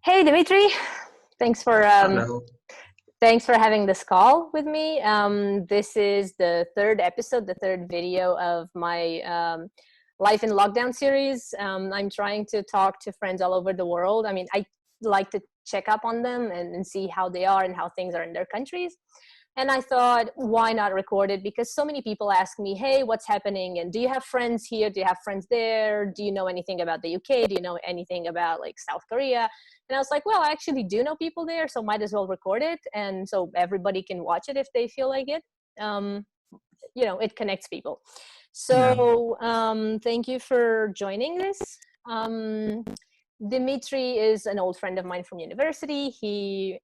Hey, Dimitri. Thanks for Hello. thanks for having this call with me. This is the third episode, the third video of my Life in Lockdown series. I'm trying to talk to friends all over the world. I mean, I like to check up on them and see how they are and how things are in their countries. And I thought, why not record it? Because so many people ask me, hey, what's happening? And do you have friends here? Do you have friends there? Do you know anything about the UK? Do you know anything about like South Korea? And I was like, well, I actually do know people there, so might as well record it. And so everybody can watch it if they feel like it. Um, it connects people. Yeah. So thank you for joining this. Um, Dimitri is an old friend of mine from university. He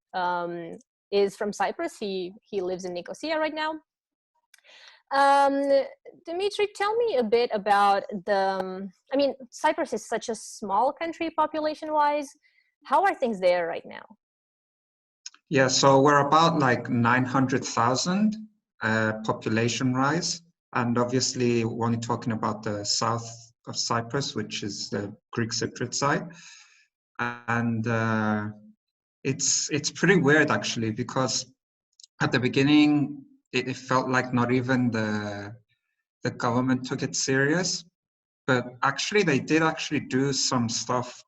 is from Cyprus. He lives in Nicosia right now. Um, Dimitri, tell me a bit about I mean, Cyprus is such a small country population-wise. How are things there right now? Yeah, so we're about like 900,000 population rise. And obviously, we're only talking about the south of Cyprus, which is the Greek Cypriot side. And it's pretty weird, actually, because at the beginning, it felt like not even the government took it serious. But actually, they did actually do some stuff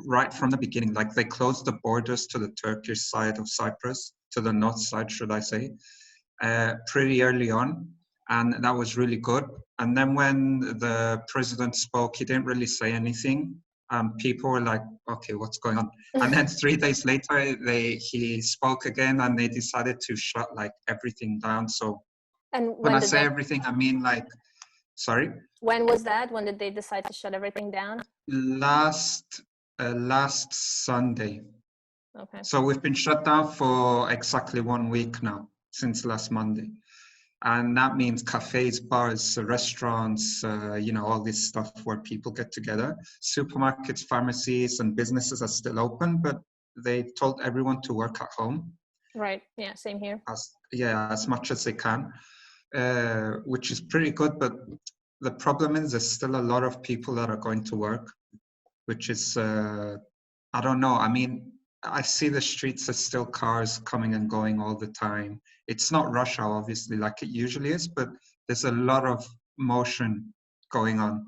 right from the beginning. Like they closed the borders to the Turkish side of Cyprus, to the north side, should I say, pretty early on. And that was really good. And then when the president spoke, he didn't really say anything. People were like, okay, what's going on? And then 3 days later, he spoke again and they decided to shut like everything down. So And when when I did say that? everything, I mean like, sorry? When was that? When did they decide to shut everything down? Last Sunday. Okay. So we've been shut down for exactly 1 week now, since last Monday. And that means cafes, bars, restaurants, all this stuff where people get together. Supermarkets, pharmacies, and businesses are still open, but they told everyone to work at home. Right. Yeah, same here. As much as they can, which is pretty good. But the problem is there's still a lot of people that are going to work, which is, I don't know. I mean, I see the streets are still cars coming and going all the time. It's not rush hour, obviously, like it usually is, but there's a lot of motion going on.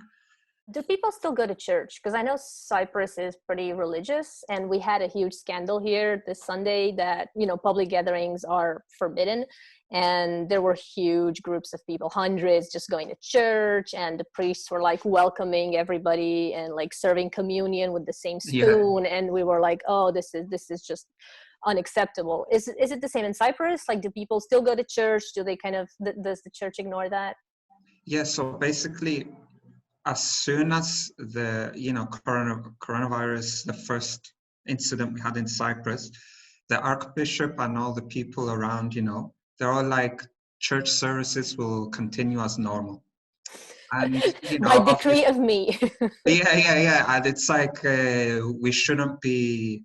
Do people still go to church? Because I know Cyprus is pretty religious, and we had a huge scandal here this Sunday that, public gatherings are forbidden. And there were huge groups of people, hundreds, just going to church, and the priests were like welcoming everybody and like serving communion with the same Yeah. spoon. And we were like, oh, this is just unacceptable. Is it the same in Cyprus? Like, do people still go to church? Do they does the church ignore that? Yeah, so basically, as soon as the coronavirus, the first incident we had in Cyprus, the archbishop and all the people around, they're all like, church services will continue as normal. And By decree obviously, of me. yeah. And it's like we shouldn't be.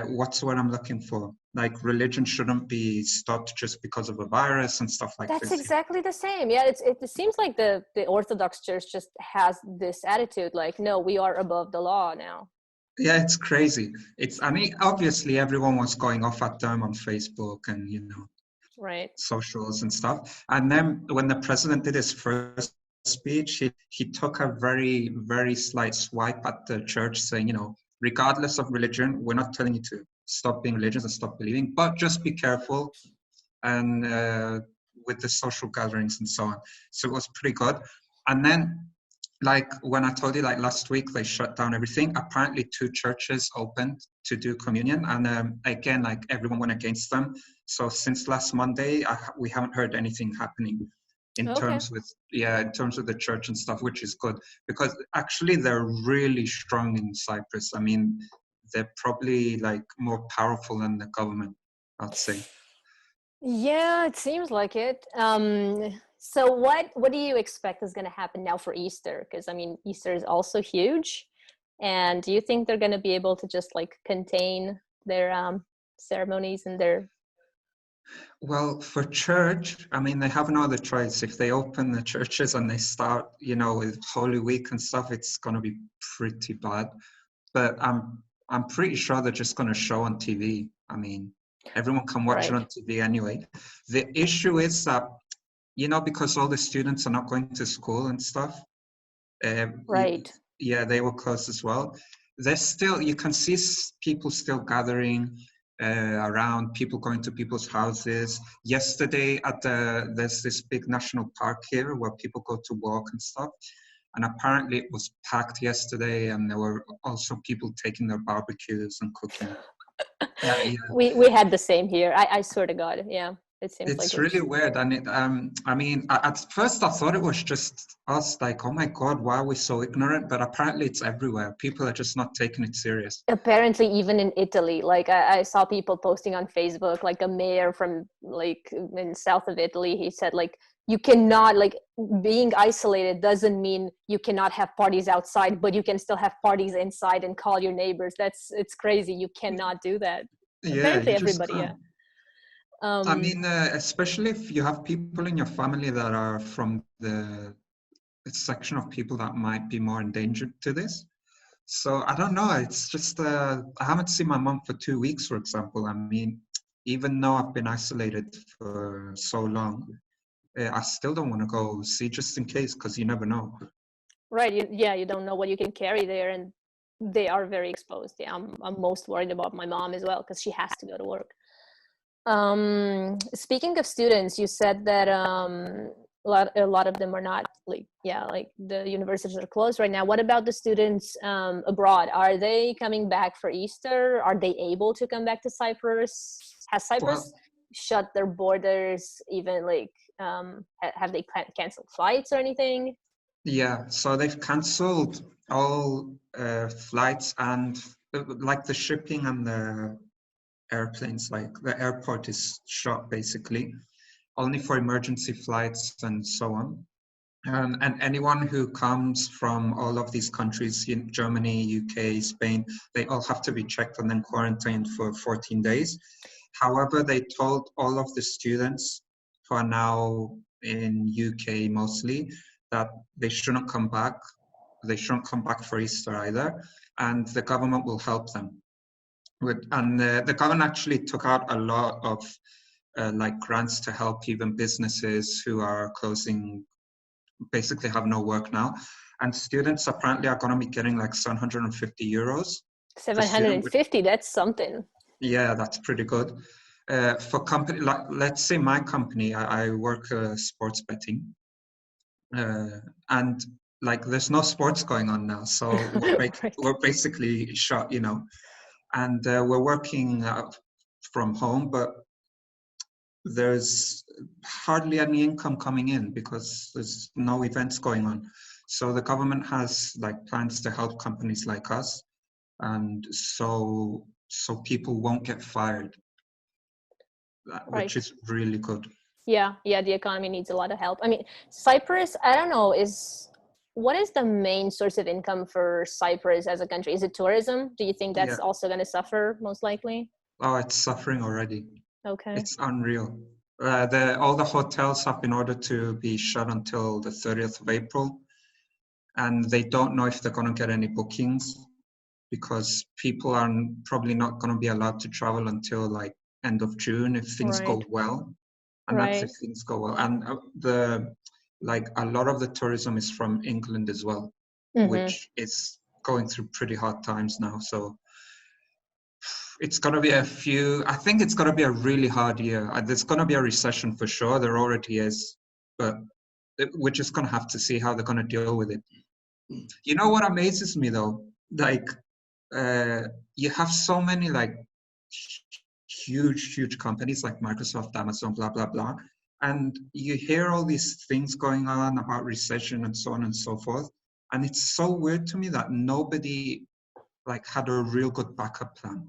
What's what I'm looking for? Like religion shouldn't be stopped just because of a virus and stuff like That's this. exactly the same. Yeah, it seems like the Orthodox Church just has this attitude, like, no, we are above the law now. Yeah, it's crazy. I mean, obviously everyone was going off at them on Facebook and Right. socials and stuff. And then when the president did his first speech, he took a very, very slight swipe at the church, saying, regardless of religion, we're not telling you to stop being religious and stop believing, but just be careful and with the social gatherings and so on. So it was pretty good. And then, like when I told you, like last week, they shut down everything. Apparently, 2 churches opened to do communion, and again, like everyone went against them. So since last Monday, we haven't heard anything happening in Okay. terms with the church and stuff, which is good because actually they're really strong in Cyprus. I mean, they're probably like more powerful than the government, I'd say. Yeah, it seems like it. So what do you expect is going to happen now for Easter? Because I mean, Easter is also huge. And do you think they're going to be able to just like contain their ceremonies and their... Well, for church, I mean, they have no other choice. If they open the churches and they start, with Holy Week and stuff, it's going to be pretty bad. But I'm pretty sure they're just going to show on TV. I mean, everyone can watch it on TV anyway. The issue is that, you know, because all the students are not going to school and stuff, yeah, they were closed as well. There's still, you can see people still gathering around, people going to people's houses. Yesterday there's this big national park here where people go to walk and stuff. And apparently it was packed yesterday, and there were also people taking their barbecues and cooking. Yeah. We had the same here. I swear to God, yeah. It seems it's like really weird. And it, I mean, at first I thought it was just us, like, oh my God, why are we so ignorant? But apparently it's everywhere. People are just not taking it serious. Apparently, even in Italy, like I saw people posting on Facebook, like a mayor from like in south of Italy, he said like, you cannot, like, being isolated doesn't mean you cannot have parties outside, but you can still have parties inside and call your neighbors. It's crazy. You cannot do that. Yeah, Apparently everybody, yeah. I mean, especially if you have people in your family that are from the section of people that might be more endangered to this. So I don't know. It's just, I haven't seen my mom for 2 weeks, for example. I mean, even though I've been isolated for so long, I still don't want to go see, just in case, because you never know. Right. You don't know what you can carry there, and they are very exposed. Yeah, I'm most worried about my mom as well, because she has to go to work. Speaking of students, you said that a lot of them are not, like, like the universities are closed right now. What about the students abroad? Are they coming back for Easter? Are they able to come back to Cyprus? Has Cyprus shut their borders? Even like, have they canceled flights or anything? Yeah, so they've cancelled all flights, and like the shipping and the airplanes, like the airport is shut basically, only for emergency flights and so on. And anyone who comes from all of these countries, in Germany, UK, Spain, they all have to be checked and then quarantined for 14 days. However, they told all of the students who are now in UK mostly that they shouldn't come back. They shouldn't come back for Easter either, and the government will help them. And the government actually took out a lot of like grants to help even businesses who are closing, basically have no work now. And students apparently are going to be getting like 750 euros. 750, that's something. Yeah, that's pretty good. For company, like, let's say my company, I work sports betting. And like, there's no sports going on now. So we're basically shut, you know. And we're working from home, but there's hardly any income coming in because there's no events going on. So the government has like plans to help companies like us, and so people won't get fired, which is really good. Yeah, the economy needs a lot of help. I mean, Cyprus, I don't know, what is the main source of income for Cyprus as a country? Is it tourism? Do you think that's also going to suffer most likely? Oh, it's suffering already. Okay. It's unreal. All the hotels have been ordered to be shut until the 30th of April. And they don't know if they're going to get any bookings, because people are probably not going to be allowed to travel until like end of June if things go well. And that's if things go well. And like a lot of the tourism is from England as well, which is going through pretty hard times now. So it's going to be I think it's going to be a really hard year. There's going to be a recession for sure. There already is, but we're just going to have to see how they're going to deal with it. You know what amazes me though? Like, you have so many like huge companies like Microsoft, Amazon, blah, blah, blah. And you hear all these things going on about recession and so on and so forth. And it's so weird to me that nobody like had a real good backup plan.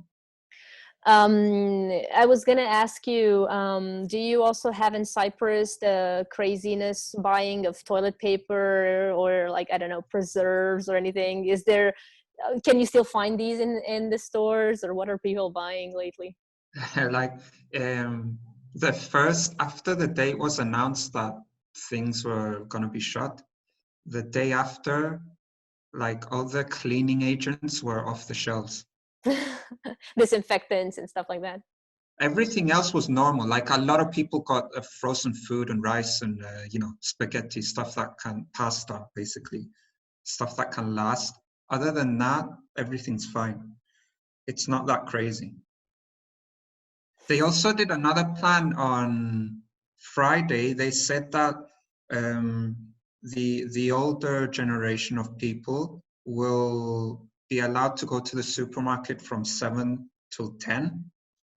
I was going to ask you, do you also have in Cyprus the craziness buying of toilet paper or like, I don't know, preserves or anything? Is there, can you still find these in the stores, or what are people buying lately? Like, the first, after the date was announced that things were going to be shut, the day after, like all the cleaning agents were off the shelves. Disinfectants and stuff like that. Everything else was normal. Like a lot of people got frozen food and rice and spaghetti, pasta basically, stuff that can last. Other than that, everything's fine. It's not that crazy. They also did another plan on Friday. They said that the older generation of people will be allowed to go to the supermarket from 7 till 10.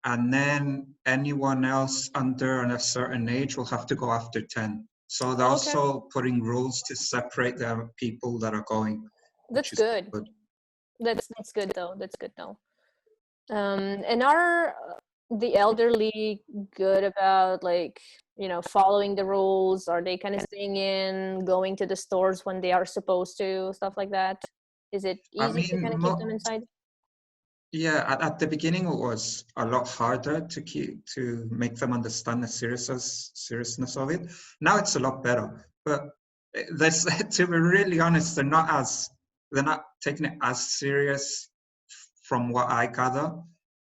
And then anyone else under a certain age will have to go after 10. So they're also putting rules to separate the people that are going. That's good. That's good though. That's good though. And are the elderly good about following the rules? Are they kind of staying in, going to the stores when they are supposed to, stuff like that? Is it easy to kind of keep them inside? Yeah, at the beginning it was a lot harder to make them understand the seriousness of it. Now it's a lot better, but to be really honest, they're not taking it as serious from what I gather.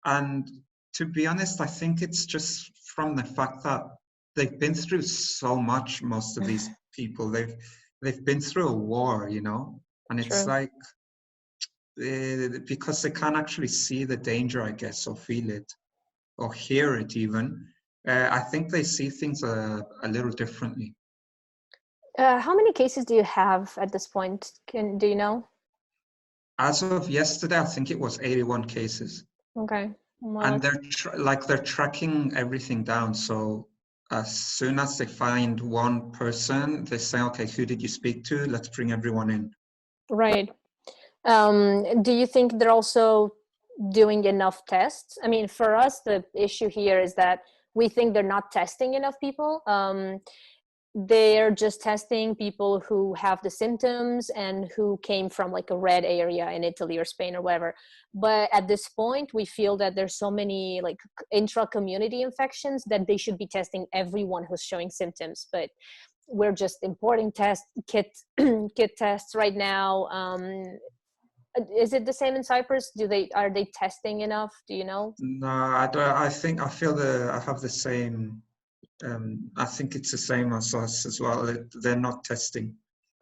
And to be honest, I think it's just from the fact that they've been through so much. Most of these people, they've been through a war, and it's like. Because they can't actually see the danger, I guess, or feel it, or hear it even. I think they see things a little differently. How many cases do you have at this point? Do you know? As of yesterday, I think it was 81 cases. Okay. Well, and they're tracking everything down. So as soon as they find one person, they say, okay, who did you speak to? Let's bring everyone in. Right. Do you think they're also doing enough tests? I mean, for us, the issue here is that we think they're not testing enough people. They're just testing people who have the symptoms and who came from like a red area in Italy or Spain or whatever. But at this point, we feel that there's so many like intra-community infections that they should be testing everyone who's showing symptoms. But we're just importing kit tests right now. Is it the same in Cyprus? Are they testing enough? Do you know? No, I don't. I have the same. I think it's the same as us as well. They're not testing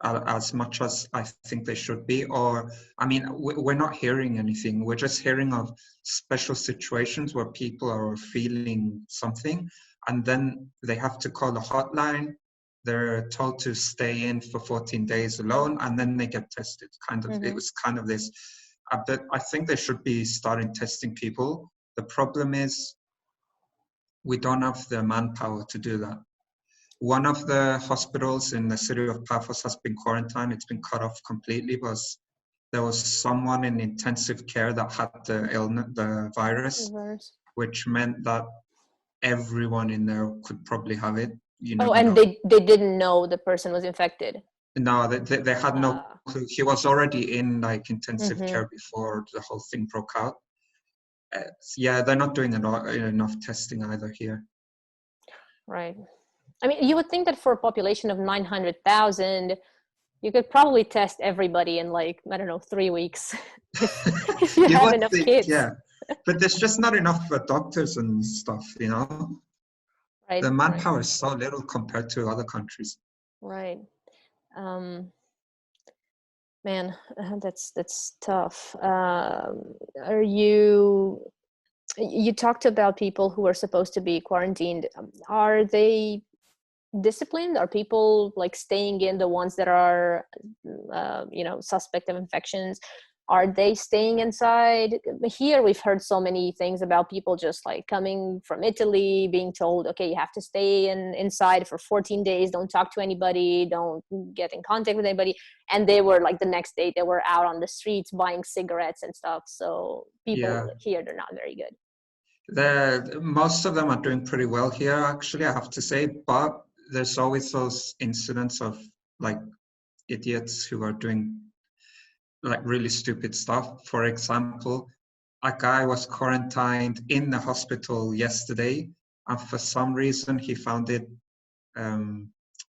as much as I think they should be. Or, I mean, we're not hearing anything. We're just hearing of special situations where people are feeling something, and then they have to call a hotline. They're told to stay in for 14 days alone, and then they get tested. It was kind of this. I think they should be starting testing people. The problem is we don't have the manpower to do that. One of the hospitals in the city of Paphos has been quarantined. It's been cut off completely because there was someone in intensive care that had the virus, which meant that everyone in there could probably have it. They didn't know the person was infected? No, they had no clue. He was already in like intensive care before the whole thing broke out. Yeah, they're not doing enough testing either here. Right. I mean, you would think that for a population of 900,000, you could probably test everybody in 3 weeks if you have enough kids. Yeah, but there's just not enough doctors and stuff, Right. The manpower is so little compared to other countries. Right. Man, that's tough. You talked about people who are supposed to be quarantined. Are they disciplined? Are people staying in, the ones that are suspect of infections? Are they staying inside? Here we've heard so many things about people just coming from Italy being told, okay, you have to stay inside for 14 days, don't talk to anybody, don't get in contact with anybody, and they were the next day they were out on the streets buying cigarettes and stuff. So people here, they're not very good. Most of them are doing pretty well here, actually, I have to say, but there's always those incidents of idiots who are doing really stupid stuff. For example, a guy was quarantined in the hospital yesterday, and for some reason he found it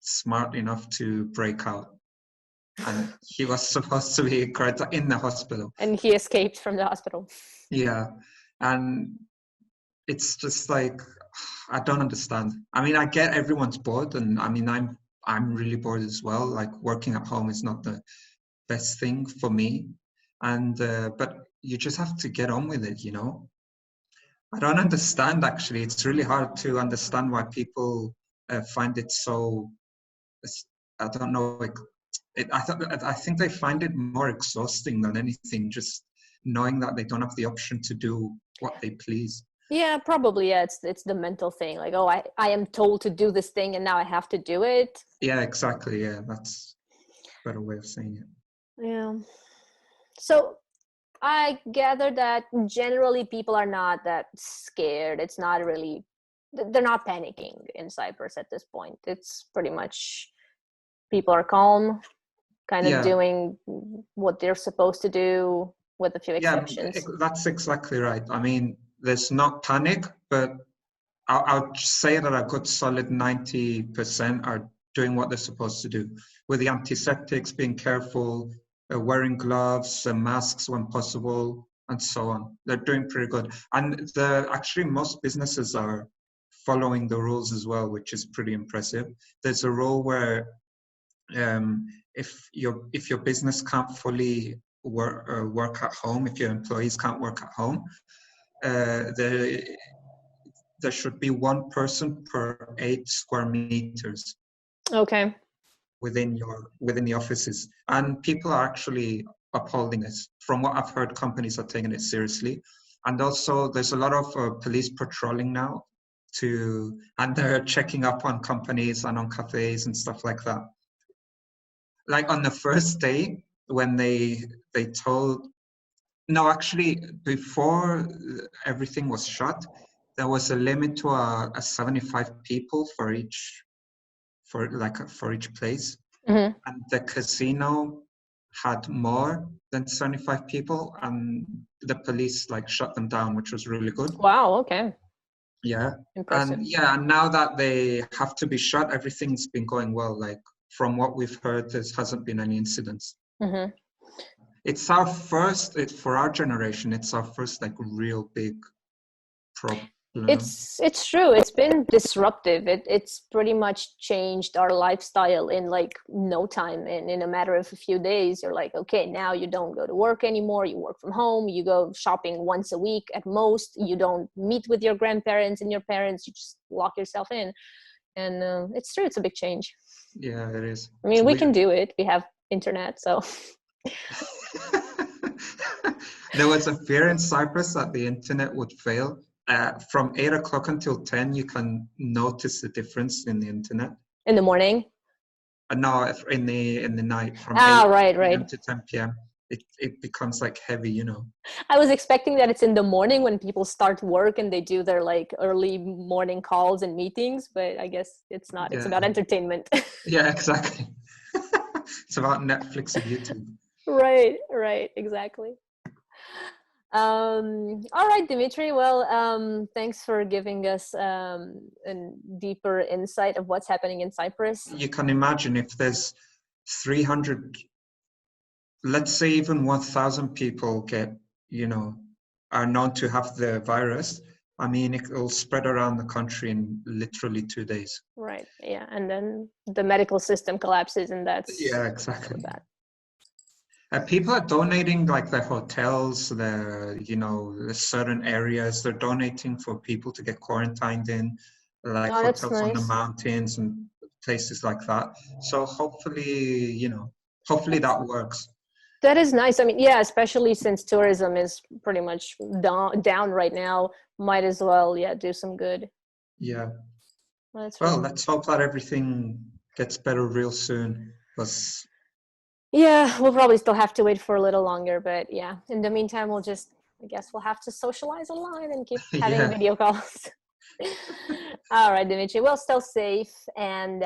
smart enough to break out. and he was supposed to be in the hospital. And he escaped from the hospital. Yeah, and it's just like, I don't understand. I mean, I get everyone's bored, and I mean, I'm really bored as well. Like, working at home is not the best thing for me, and but you just have to get on with it, you know. I don't understand, actually. It's really hard to understand why people find it so, I don't know, like, I think they find it more exhausting than anything, just knowing that they don't have the option to do what they please. Yeah, probably. Yeah, it's the mental thing. Like, oh, I am told to do this thing and now I have to do it. Yeah, exactly. Yeah, that's a better way of saying it. Yeah. So I gather that generally people are not that scared. It's not really, they're not panicking in Cyprus at this point. It's pretty much people are calm, kind of Yeah, doing what they're supposed to do with a few yeah, exceptions. that's exactly right. I mean, there's not panic, but I'll say that a good solid 90% are doing what they're supposed to do. With the antiseptics, being careful, wearing gloves and masks when possible, and so on. They're doing pretty good. And actually, most businesses are following the rules as well, which is pretty impressive. There's a rule where if your business can't fully work at home, if your employees can't work at home, there should be one person per 8 square meters Okay. within the offices, and people are actually upholding it. From what I've heard, companies are taking it seriously, and also there's a lot of police patrolling now and they're checking up on companies and on cafes and stuff like that. Like on the first day when they told, no, actually, before everything was shut, there was a limit to a 75 people for each place, Mm-hmm. and the casino had more than 75 people, and the police like shut them down, which was really good. Wow. Okay. Yeah, Impressive. and now that they have to be shut, everything's been going well. Like, from what we've heard, there hasn't been any incidents. Mm-hmm. It's for our generation, it's our first like real big problem. It's true. It's been disruptive. It's pretty much changed our lifestyle in like no time. And in a matter of a few days, you're like, okay, now you don't go to work anymore. You work from home. You go shopping once a week at most. You don't meet with your grandparents and your parents. You just lock yourself in. And it's true. It's a big change. Yeah, it is. I mean, we can do it. We have internet, so. There was a fear in Cyprus that the internet would fail. From 8 o'clock until 10, you can notice the difference in the internet. In the morning? No, in the night, from 8 right. p.m. to 10 p.m. It becomes like heavy, you know. I was expecting that it's in the morning when people start work and they do their like early morning calls and meetings, but I guess it's not. It's about entertainment. Yeah, exactly. It's about Netflix and YouTube. Right, exactly. All right, Dimitri. Well, thanks for giving us a deeper insight of what's happening in Cyprus. You can imagine if there's 300, let's say even 1,000 people are known to have the virus. I mean, it will spread around the country in literally 2 days. Right. Yeah, and then the medical system collapses, and that's exactly. So bad. People are donating like their hotels, the certain areas. They're donating for people to get quarantined in, like hotels on the mountains and places like that. So hopefully that works. That is nice. I mean, yeah, especially since tourism is pretty much down right now. Might as well, do some good. Yeah. Well, let's hope that everything gets better real soon. Yeah, we'll probably still have to wait for a little longer, but yeah, in the meantime, I guess we'll have to socialize online and keep having video calls. All right, Dimitri. Well, stay safe and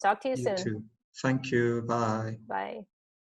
talk to you soon. You too. Thank you. Bye. Bye.